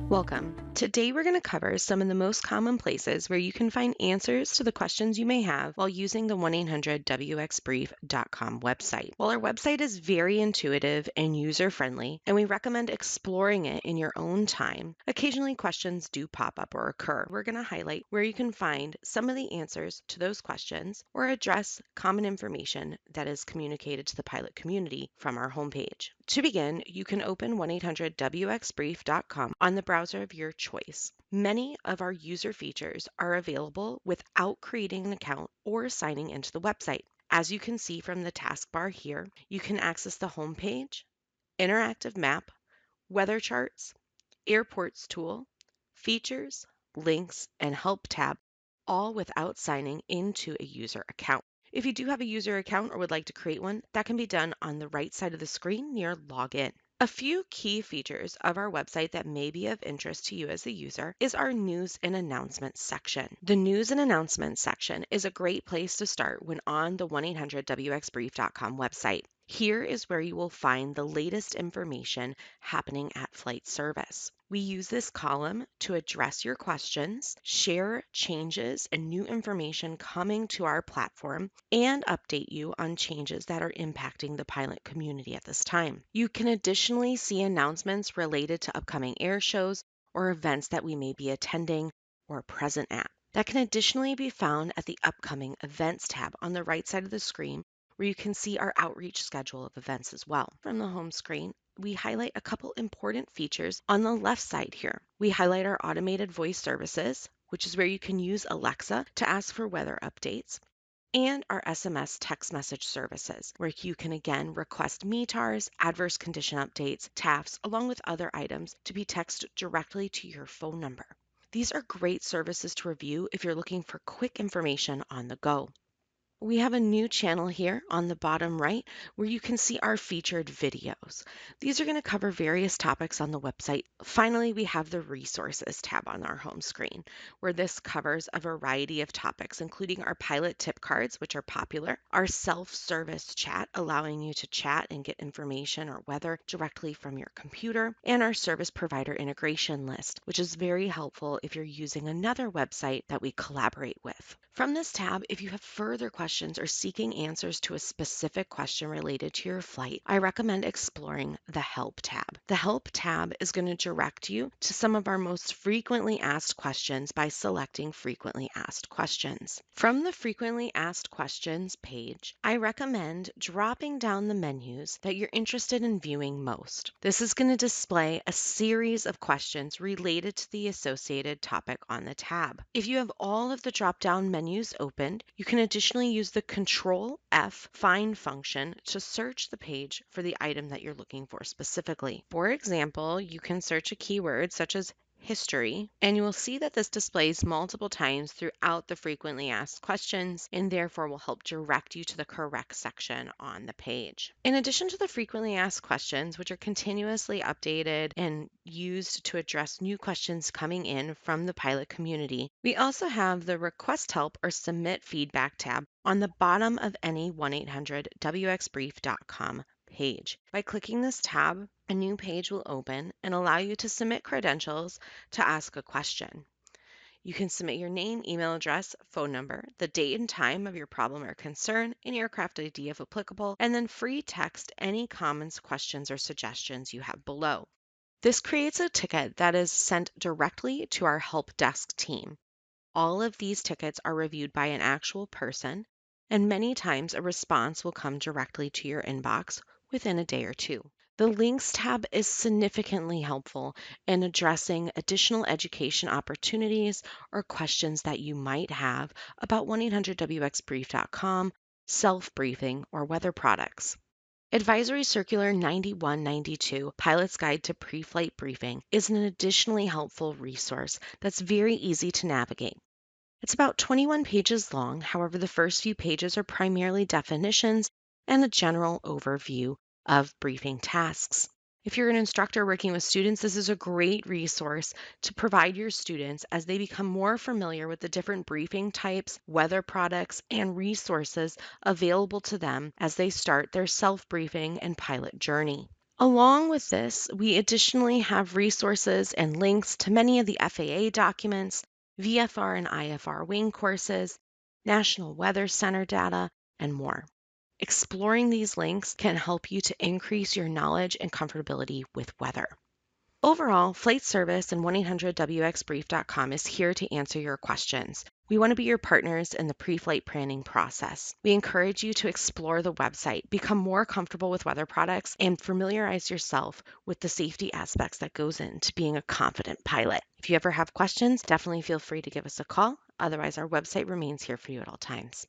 Welcome. Today we're going to cover some of the most common places where you can find answers to the questions you may have while using the 1-800-WXBrief.com website. While our website is very intuitive and user-friendly, and we recommend exploring it in your own time, occasionally questions do pop up or occur. We're going to highlight where you can find some of the answers to those questions or address common information that is communicated to the pilot community from our homepage. To begin, you can open 1-800-WXBrief.com on the browser of your choice. Many of our user features are available without creating an account or signing into the website. As you can see from the taskbar here, you can access the homepage, interactive map, weather charts, airports tool, features, links, and help tab, all without signing into a user account. If you do have a user account or would like to create one, that can be done on the right side of the screen near Login. A few key features of our website that may be of interest to you as a user is our news and announcements section. The news and announcements section is a great place to start when on the 1-800-WXBrief.com website. Here is where you will find the latest information happening at flight service. We use this column to address your questions, share changes and new information coming to our platform, and update you on changes that are impacting the pilot community at this time. You can additionally see announcements related to upcoming air shows or events that we may be attending or present at. That can additionally be found at the Upcoming Events tab on the right side of the screen, where you can see our outreach schedule of events as well. From the home screen, we highlight a couple important features on the left side here. We highlight our automated voice services, which is where you can use Alexa to ask for weather updates, and our SMS text message services, where you can again request METARs, adverse condition updates, TAFs, along with other items to be texted directly to your phone number. These are great services to review if you're looking for quick information on the go. We have a new channel here on the bottom right where you can see our featured videos. These are going to cover various topics on the website. Finally, we have the resources tab on our home screen, where this covers a variety of topics, including our pilot tip cards, which are popular, our self-service chat, allowing you to chat and get information or weather directly from your computer, and our service provider integration list, which is very helpful if you're using another website that we collaborate with. From this tab, if you have further questions or seeking answers to a specific question related to your flight, I recommend exploring the Help tab. The Help tab is going to direct you to some of our most frequently asked questions by selecting Frequently Asked Questions. From the Frequently Asked Questions page, I recommend dropping down the menus that you're interested in viewing most. This is going to display a series of questions related to the associated topic on the tab. If you have all of the drop-down menus opened, you can additionally use the Control F find function to search the page for the item that you're looking for specifically. For example, you can search a keyword such as history, and you will see that this displays multiple times throughout the frequently asked questions and therefore will help direct you to the correct section on the page. In addition to the frequently asked questions, which are continuously updated and used to address new questions coming in from the pilot community, we also have the Request Help or Submit Feedback tab on the bottom of any 1-800-WXBrief.com page. By clicking this tab, a new page will open and allow you to submit credentials to ask a question. You can submit your name, email address, phone number, the date and time of your problem or concern, an aircraft ID if applicable, and then free text any comments, questions, or suggestions you have below. This creates a ticket that is sent directly to our help desk team. All of these tickets are reviewed by an actual person, and many times a response will come directly to your inbox within a day or two. The Links tab is significantly helpful in addressing additional education opportunities or questions that you might have about 1-800-WXBrief.com, self-briefing, or weather products. Advisory Circular 9192, Pilot's Guide to Pre-Flight Briefing, is an additionally helpful resource that's very easy to navigate. It's about 21 pages long, however, the first few pages are primarily definitions and a general overview of briefing tasks. If you're an instructor working with students, this is a great resource to provide your students as they become more familiar with the different briefing types, weather products, and resources available to them as they start their self-briefing and pilot journey. Along with this, we additionally have resources and links to many of the FAA documents, VFR and IFR wing courses, National Weather Center data, and more. Exploring these links can help you to increase your knowledge and comfortability with weather. Overall, Flight Service and 1-800-WXBrief.com is here to answer your questions. We want to be your partners in the pre-flight planning process. We encourage you to explore the website, become more comfortable with weather products, and familiarize yourself with the safety aspects that goes into being a confident pilot. If you ever have questions, definitely feel free to give us a call. Otherwise, our website remains here for you at all times.